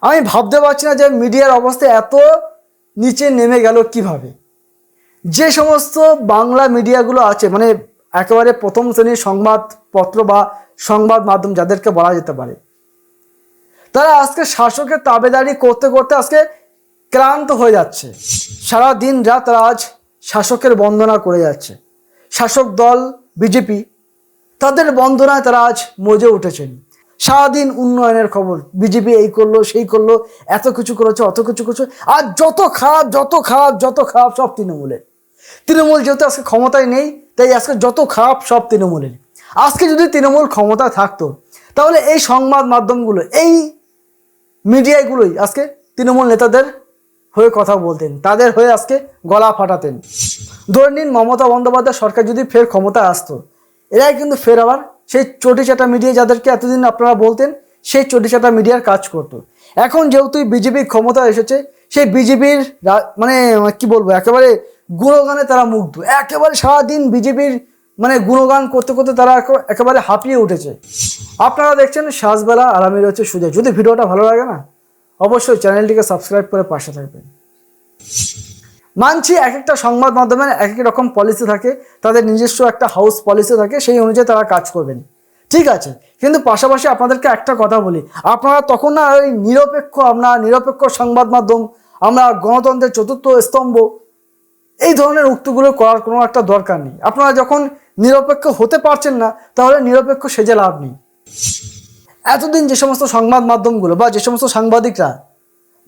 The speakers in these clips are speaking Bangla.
আমি ভাবতে পারছি না যে মিডিয়ার অবস্থা এত নিচে নেমে গেল কিভাবে। যে সমস্ত বাংলা মিডিয়াগুলো আছে, মানে একেবারে প্রথম শ্রেণীর সংবাদপত্র বা সংবাদ মাধ্যম যাদেরকে বলা যেতে পারে, তারা আজকে শাসকের তাবেদারি করতে করতে আজকে ক্লান্ত হয়ে যাচ্ছে। সারা দিন রাত তারা আজ শাসকের বন্দনা করে যাচ্ছে। শাসক দল বিজেপি, তাদের বন্দনায় তারা আজ মজে উঠেছেন। সারাদিন উন্নয়নের খবর, বিজেপি এই করলো সেই করলো, এত কিছু করেছে অত কিছু করেছে। আর যত খারাপ যত খারাপ যত খারাপ সব তৃণমূলের। তৃণমূল যেহেতু আজকে ক্ষমতায় নেই, তাই আজকে যত খারাপ সব তৃণমূলের। আজকে যদি তৃণমূল ক্ষমতায় থাকতো, তাহলে এই সংবাদ মাধ্যমগুলো, এই মিডিয়াগুলোই আজকে তৃণমূল নেতাদের হয়ে কথা বলতেন, তাদের হয়ে আজকে গলা ফাটাতেন। ধরে নিন মমতা বন্দ্যোপাধ্যায় সরকার যদি ফের ক্ষমতায় আসতো, এরাই কিন্তু ফের আবার সেই চটিচাটা মিডিয়া যাদেরকে এতদিন আপনারা বলতেন, সেই চটিচাটা মিডিয়ার কাজ করতো। এখন যেহেতু বিজেপির ক্ষমতা এসেছে, সেই বিজেপির মানে কি বলবো, একেবারে গুণগানে তারা মুগ্ধ। একেবারে সারাদিন বিজেপির মানে গুণগান করতে করতে তারা একেবারে হাঁপিয়ে উঠেছে। আপনারা দেখছেন সাজবেলা আর আমি রয়েছে সুজয়। যদি ভিডিওটা ভালো লাগে না, অবশ্যই চ্যানেলটিকে সাবস্ক্রাইব করে পাশে থাকবেন। মানছি এক একটা সংবাদ মাধ্যমের এক এক রকম পলিসি থাকে, তাদের নিজস্ব একটা হাউস পলিসি থাকে, সেই অনুযায়ী তারা কাজ করবেন, ঠিক আছে। কিন্তু পাশাপাশি আপনাদেরকে একটা কথা বলি, আপনারা তখন না ওই নিরপেক্ষ সংবাদ মাধ্যম, আমরা গণতন্ত্রের চতুর্থ স্তম্ভ, এই ধরনের উক্তিগুলো করার কোনো একটা দরকার নেই। আপনারা যখন নিরপেক্ষ হতে পারছেন না, তাহলে নিরপেক্ষ সেজে লাভ নেই। এতদিন যে সমস্ত সংবাদ মাধ্যমগুলো বা যে সমস্ত সাংবাদিকরা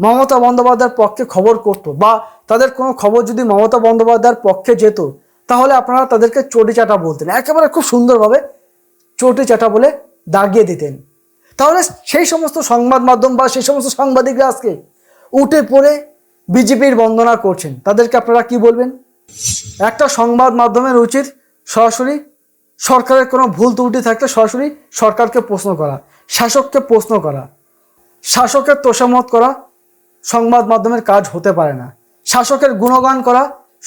মমতা বন্দ্যোপাধ্যায়ের পক্ষে খবর করতো, বা তাদের কোনো খবর যদি মমতা বন্দ্যোপাধ্যায়ের পক্ষে যেত, তাহলে আপনারা তাদেরকে চটিচাটা বলতেন, একেবারে খুব সুন্দরভাবে চটিচাটা বলে দাগিয়ে দিতেন। তাহলে সেই সমস্ত সংবাদ মাধ্যম বা সেই সমস্ত সাংবাদিকরা আজকে উঠে পড়ে বিজেপির বন্দনা করছেন, তাদেরকে আপনারা কি বলবেন? একটা সংবাদ মাধ্যমের উচিত সরাসরি সরকারের কোনো ভুল ত্রুটি থাকলে সরাসরি সরকারকে প্রশ্ন করা, শাসককে প্রশ্ন করা। শাসকের তোষামত করা সংবাদ মাধ্যমের কাজ হতে পারে না। শাসকের গুণগান করা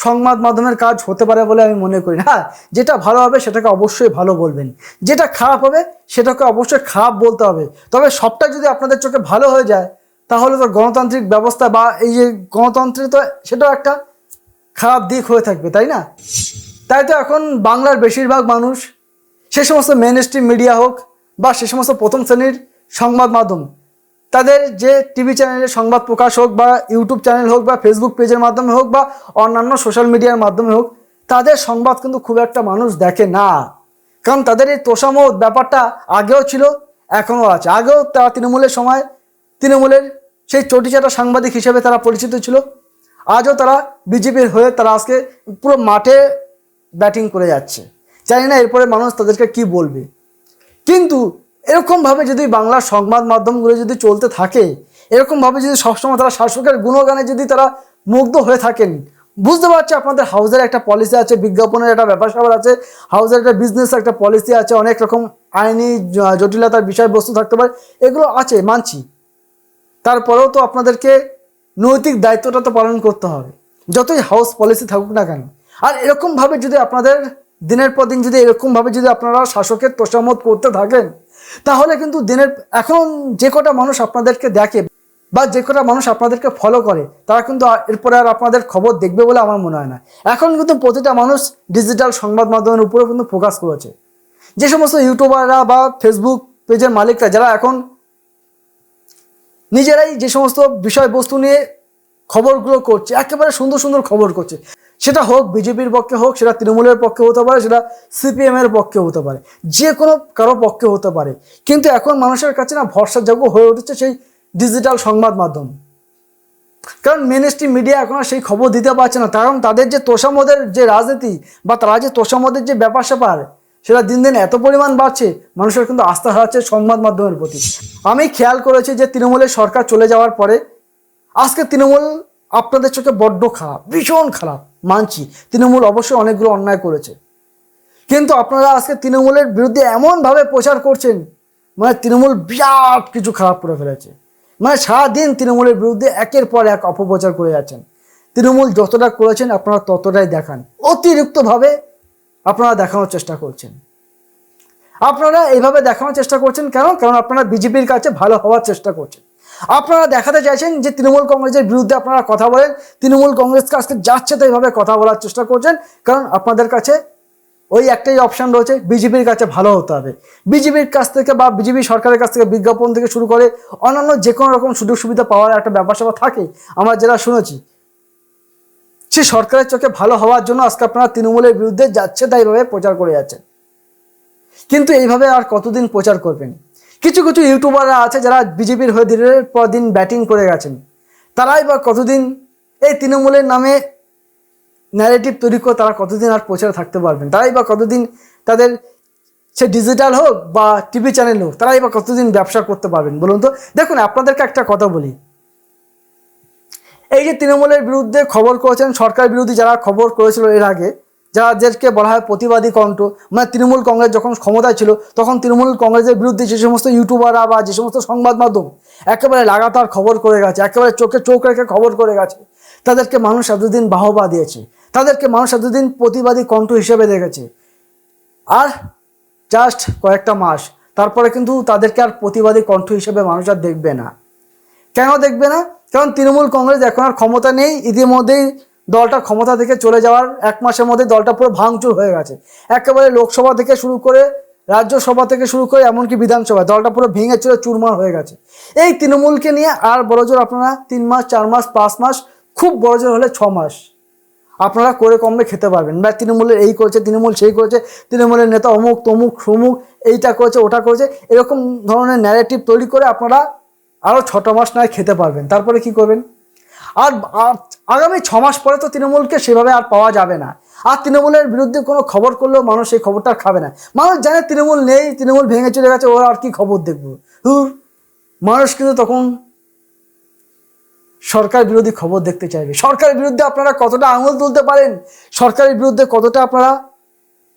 সংবাদ মাধ্যমের কাজ হতে পারে বলে আমি মনে করি না। হ্যাঁ, যেটা ভালো হবে সেটাকে অবশ্যই ভালো বলবেন, যেটা খারাপ হবে সেটাকে অবশ্যই খারাপ বলতে হবে। তবে সবটা যদি আপনাদের চোখে ভালো হয়ে যায়, তাহলে তো গণতান্ত্রিক ব্যবস্থা বা এই যে গণতন্ত্রে তো সেটাও একটা খারাপ দিক হয়ে থাকবে, তাই না? তাই তো এখন বাংলার বেশিরভাগ মানুষ, সে সমস্ত মেইন স্ট্রিম মিডিয়া হোক বা সে সমস্ত প্রথম শ্রেণীর সংবাদ মাধ্যম, তাদের যে টিভি চ্যানেলে সংবাদ প্রকাশ হোক বা ইউটিউব চ্যানেল হোক বা ফেসবুক পেজের মাধ্যমে হোক বা অন্যান্য সোশ্যাল মিডিয়ার মাধ্যমে হোক, তাদের সংবাদ কিন্তু খুব একটা মানুষ দেখে না। কারণ তাদের এই তোষামোদ ব্যাপারটা আগেও ছিল, এখনও আছে। আগেও তারা তৃণমূলের সময় তৃণমূলের সেই চটিচাটা সাংবাদিক হিসেবে তারা পরিচিত ছিল। আজও তারা বিজেপির হয়ে তারা আজকে পুরো মাঠে ব্যাটিং করে যাচ্ছে। জানি না এরপরে মানুষ তাদেরকে কি বলবে। কিন্তু এরকমভাবে যদি বাংলার সংবাদ মাধ্যমগুলো যদি চলতে থাকে, এরকমভাবে যদি সবসময় তারা শাসকের গুণগানে যদি তারা মুগ্ধ হয়ে থাকেন, বুঝতে পারছি আপনাদের হাউসের একটা পলিসি আছে, বিজ্ঞাপনের একটা ব্যাপার স্যাপার আছে, হাউসের একটা বিজনেস একটা পলিসি আছে, অনেক রকম আইনি জটিলতার বিষয়বস্তু থাকতে পারে, এগুলো আছে মানছি। তারপরেও তো আপনাদেরকে নৈতিক দায়িত্বটা তো পালন করতে হবে, যতই হাউস পলিসি থাকুক না কেন। আর এরকমভাবে যদি আপনাদের দিনের পর দিন যদি এরকমভাবে যদি আপনারা শাসকের তোষামত করতে থাকেন, তাহলে কিন্তু এখন যে কটা মানুষ আপনাদেরকে দেখে বা যে কটা মানুষ আপনাদেরকে ফলো করে, তারা কিন্তু এরপরে আর আপনাদের খবর দেখবে বলে আমার মনে হয় না। এখন কিন্তু প্রতিটা মানুষ ডিজিটাল সংবাদ মাধ্যমের উপরে কিন্তু ফোকাস করেছে। যে সমস্ত ইউটিউবাররা বা ফেসবুক পেজের মালিকরা, যারা এখন নিজেরাই যে সমস্ত বিষয়বস্তু নিয়ে খবরগুলো করছে, একেবারে সুন্দর সুন্দর খবর করছে, সেটা হোক বিজেপির পক্ষে হোক, সেটা তৃণমূলের পক্ষে হতে পারে, সেটা সিপিএম এর পক্ষে হতে পারে, যে কোনো কারো পক্ষে হতে পারে। কিন্তু এখন মানুষের কাছে না ভরসাযোগ্য হয়ে উঠেছে সেই ডিজিটাল সংবাদ মাধ্যম। কারণ মেন স্ট্রিম মিডিয়া এখন আর সেই খবর দিতে পারছে না, কারণ তাদের যে তোষামোদের যে রাজনীতি বা তারা যে তোষামোদের যে ব্যাপার স্যাপার, সেটা দিন দিন এত পরিমাণ বাড়ছে, মানুষের কিন্তু আস্থা হারাচ্ছে সংবাদ মাধ্যমের প্রতি। আমি খেয়াল করেছি যে তৃণমূলের সরকার চলে যাওয়ার পরে আজকে তৃণমূল আপনাদের চোখে বড্ড খারাপ, ভীষণ খারাপ। মানছি তৃণমূল অবশ্যই অনেকগুলো অন্যায় করেছে, কিন্তু আপনারা আজকে তৃণমূলের বিরুদ্ধে এমনভাবে প্রচার করছেন, মানে তৃণমূল বিরাট কিছু খারাপ করে ফেলেছে। মানে সারাদিন তৃণমূলের বিরুদ্ধে একের পর এক অপপ্রচার করে যাচ্ছেন। তৃণমূল যতটা করেছেন আপনারা ততটাই দেখান, অতিরিক্তভাবে আপনারা দেখানোর চেষ্টা করছেন। আপনারা এইভাবে দেখানোর চেষ্টা করছেন কেন? কারণ আপনারা বিজেপির কাছে ভালো হওয়ার চেষ্টা করছেন। আপনারা দেখাতে চাইছেন যে তৃণমূল কংগ্রেসের বিরুদ্ধে আপনারা কথা বলেন, তৃণমূল কংগ্রেসকে আজকে যাচ্ছে তো এইভাবে কথা বলার চেষ্টা করছেন, কারণ আপনাদের কাছে ওই একটাই অপশান রয়েছে, বিজেপির কাছে ভালো হতে হবে। বিজেপির কাছ থেকে বা বিজেপি সরকারের কাছ থেকে বিজ্ঞাপন থেকে শুরু করে অন্যান্য যে কোনো রকম সুযোগ সুবিধা পাওয়ার একটা ব্যাপার স্যাপার থাকে, আমরা যেটা শুনেছি। সে সরকারের চোখে ভালো হওয়ার জন্য আজকে আপনারা তৃণমূলের বিরুদ্ধে যাচ্ছে তাই এইভাবে প্রচার করে যাচ্ছেন। কিন্তু এইভাবে আর কতদিন প্রচার করবেন? কিছু কিছু ইউটিউবাররা আছে যারা বিজেপির হয়ে দিনের পর দিন ব্যাটিং করে গেছেন, তারাই বা কতদিন এই তৃণমূলের নামে ন্যারেটিভ তৈরি করে তারা কতদিন আর প্রচারে থাকতে পারবেন? তারাই বা কতদিন তাদের সে ডিজিটাল হোক বা টিভি চ্যানেল হোক, তারাই বা কতদিন ব্যবসা করতে পারবেন বলুন তো? দেখুন, আপনাদেরকে একটা কথা বলি, এই যে তৃণমূলের বিরুদ্ধে খবর করেছেন, সরকার বিরোধী যারা খবর করেছিল এর আগে, যাদেরকে বলা হয় প্রতিবাদী কণ্ঠ, মানে তৃণমূল কংগ্রেস যখন ক্ষমতায় ছিল তখন তৃণমূল কংগ্রেসের বিরুদ্ধে যে সমস্ত ইউটিউবাররা বা যে সমস্ত সংবাদ মাধ্যম একেবারে লাগাতার খবর করে গেছে, একেবারে চোখে চোখ রেখে খবর করে গেছে, তাদেরকে মানুষ এতদিন বাহবা দিয়েছে, তাদেরকে মানুষ এতদিন প্রতিবাদী কণ্ঠ হিসেবে দেখেছে। আর জাস্ট কয়েকটা মাস তারপরে কিন্তু তাদেরকে আর প্রতিবাদী কণ্ঠ হিসেবে মানুষ আর দেখবে না। কেন দেখবে না? কারণ তৃণমূল কংগ্রেস এখন আর ক্ষমতা নেই। ইতিমধ্যেই দলটা ক্ষমতা থেকে চলে যাওয়ার এক মাসের মধ্যে দলটা পুরো ভাঙচুর হয়ে গেছে। একেবারে লোকসভা থেকে শুরু করে রাজ্যসভা থেকে শুরু করে এমনকি বিধানসভা দলটা পুরো ভেঙে চলে চুরমার হয়ে গেছে। এই তৃণমূলকে নিয়ে আর বড়জোর আপনারা 3 মাস 4 মাস 5 মাস, খুব বড়জোর হলে 6 মাস আপনারা করে কমবে খেতে পারবেন। বা তৃণমূলের এই করেছে, তৃণমূল সেই করেছে, তৃণমূলের নেতা অমুক তমুক সমুক এইটা করেছে ওটা করেছে, এরকম ধরনের ন্যারেটিভ তৈরি করে আপনারা আরও 6টা মাস নয় খেতে পারবেন। তারপরে কি করবেন? আর আগামী 6 মাস পরে তো তৃণমূলকে সেভাবে আর পাওয়া যাবে না। আর তৃণমূলের বিরুদ্ধে কোনো খবর করলেও মানুষ সেই খবরটা আর খাবে না। মানুষ জানে তৃণমূল নেই, তৃণমূল ভেঙে চলে গেছে, ওরা আর কি খবর দেখবো। মানুষ কিন্তু তখন সরকার বিরোধী খবর দেখতে চাইবে। সরকারের বিরুদ্ধে আপনারা কতটা আঙুল তুলতে পারেন, সরকারের বিরুদ্ধে কতটা আপনারা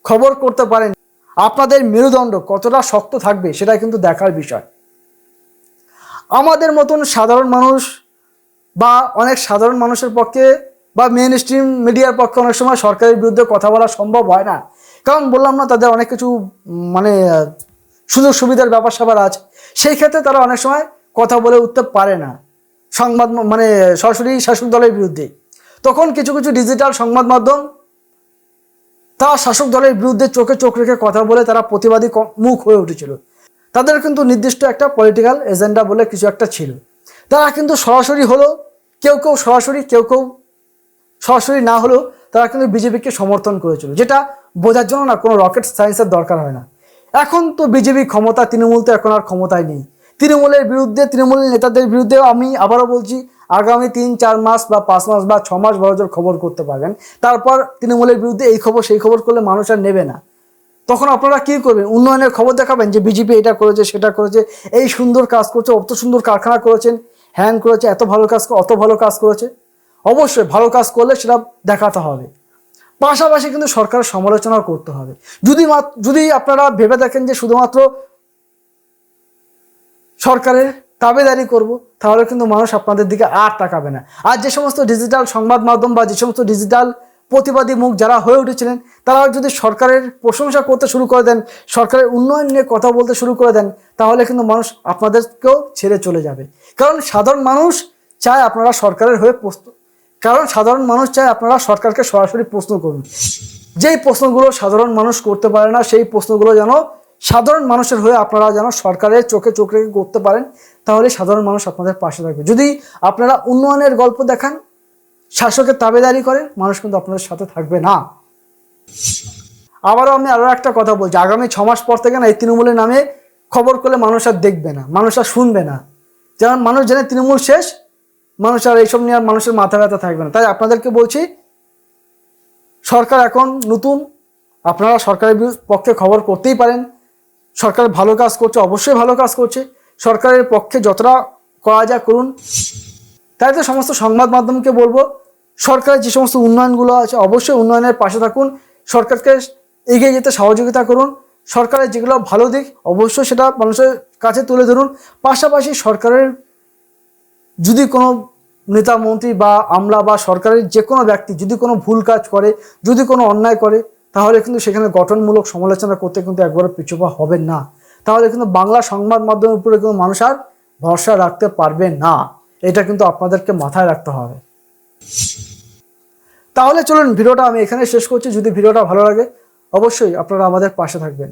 খবর করতে পারেন, আপনাদের মেরুদণ্ড কতটা শক্ত থাকবে সেটা কিন্তু দেখার বিষয়। আমাদের মতন সাধারণ মানুষ বা অনেক সাধারণ মানুষের পক্ষে বা মেইন স্ট্রিম মিডিয়ার পক্ষে অনেক সময় সরকারের বিরুদ্ধে কথা বলা সম্ভব হয় না। কারণ বললাম না, তাদের অনেক কিছু মানে সুযোগ সুবিধার ব্যাপার স্যাপার আছে, সেই ক্ষেত্রে তারা অনেক সময় কথা বলে উঠতে পারে না সংবাদ মানে সরাসরি শাসক দলের বিরুদ্ধে। তখন কিছু কিছু ডিজিটাল সংবাদ মাধ্যম তারা শাসক দলের বিরুদ্ধে চোখে চোখ রেখে কথা বলে তারা প্রতিবাদী মুখ হয়ে উঠেছিল। তাদের কিন্তু নির্দিষ্ট একটা পলিটিক্যাল এজেন্ডা বলে কিছু একটা ছিল। তারা কিন্তু সরাসরি হলো, কেউ কেউ সরাসরি, কেউ কেউ সরাসরি না হলেও তারা কিন্তু বিজেপিকে সমর্থন করেছিল, যেটা বোঝার জন্য না কোনো রকেট সায়েন্সের দরকার হয় না। এখন তো বিজেপি ক্ষমতা, তৃণমূল তো এখন আর ক্ষমতায় নেই। তৃণমূলের বিরুদ্ধে, তৃণমূলের নেতাদের বিরুদ্ধে আমি আবারও বলছি, আগামী 3-4 মাস বা 5 মাস বা 6 মাস বড়জোর খবর করতে পারবেন। তারপর তৃণমূলের বিরুদ্ধে এই খবর সেই খবর করলে মানুষ আর নেবে না। তখন আপনারা কী করবেন? উন্নয়নের খবর দেখাবেন যে বিজেপি এটা করেছে, সেটা করেছে, এই সুন্দর কাজ করছে, অত সুন্দর কারখানা করেছেন, হ্যান করেছে, এত ভালো কাজ, অত ভালো কাজ করেছে। অবশ্যই ভালো কাজ করলে সেটা দেখাতে হবে, পাশাপাশি কিন্তু সরকারের সমালোচনাও করতে হবে। যদি আপনারা ভেবে দেখেন যে শুধুমাত্র সরকারের তাবেদারি করব, তাহলে কিন্তু মানুষ আপনাদের দিকে আর তাকাবে না। আর যে সমস্ত ডিজিটাল সংবাদ মাধ্যম বা যে সমস্ত ডিজিটাল প্রতিবাদী মুখ যারা হয়ে উঠেছিলেন, তারা যদি সরকারের প্রশংসা করতে শুরু করে দেন, সরকারের উন্নয়ন নিয়ে কথা বলতে শুরু করে দেন, তাহলে কিন্তু মানুষ আপনাদেরকেও ছেড়ে চলে যাবে। কারণ সাধারণ মানুষ চায় আপনারা সরকারের হয়ে আপনারা সরকারকে সরাসরি প্রশ্ন করুন। যেই প্রশ্নগুলো সাধারণ মানুষ করতে পারে না, সেই প্রশ্নগুলো যেন সাধারণ মানুষের হয়ে আপনারা যেন সরকারের চোখে চোখ রেখে করতে পারেন, তাহলে সাধারণ মানুষ আপনাদের পাশে থাকবে। যদি আপনারা উন্নয়নের গল্প দেখান, শাসকের তাবেদারি করেন, মানুষ কিন্তু আপনাদের সাথে থাকবে না। আবারও আমি আরও একটা কথা বলছি, আগামী 6 মাস পর থেকে না এই তৃণমূলের নামে খবর করলে মানুষ আর দেখবে না, মানুষ আর শুনবে না। যেমন মানুষ জানে তৃণমূল শেষ, মানুষ আর এইসব নিয়ে আর মানুষের মাথা ব্যথা থাকবে না। তাই আপনাদেরকে বলছি, সরকার এখন নতুন, আপনারা সরকারের পক্ষে খবর করতেই পারেন। সরকার ভালো কাজ করছে, অবশ্যই ভালো কাজ করছে, সরকারের পক্ষে যতটা করা যায় করুন। তাই তো সমস্ত সংবাদ মাধ্যমকে বলবো, সরকারের যে সমস্ত উন্নয়নগুলো আছে অবশ্যই উন্নয়নের পাশে থাকুন, সরকারকে এগিয়ে যেতে সহযোগিতা করুন। সরকারের যেগুলো ভালো দিক অবশ্যই সেটা মানুষের কাছে তুলে ধরুন। পাশাপাশি সরকারের যদি কোনো নেতা মন্ত্রী বা আমলা বা সরকারের যে কোনো ব্যক্তি যদি কোনো ভুল কাজ করে, যদি কোনো অন্যায় করে, তাহলে কিন্তু সেখানে গঠনমূলক সমালোচনা করতে কিন্তু একবারও পিছুপা হবেন না। তাহলে কিন্তু বাংলা সংবাদ মাধ্যমের উপরে কিন্তু মানুষ আর ভরসা রাখতে পারবেন না, এটা কিন্তু আপনাদেরকে মাথায় রাখতে হবে। তাহলে চলুন ভিডিওটা আমি এখানে শেষ করছি। যদি ভিডিওটা ভালো লাগে অবশ্যই আপনারা আমাদের পাশে থাকবেন।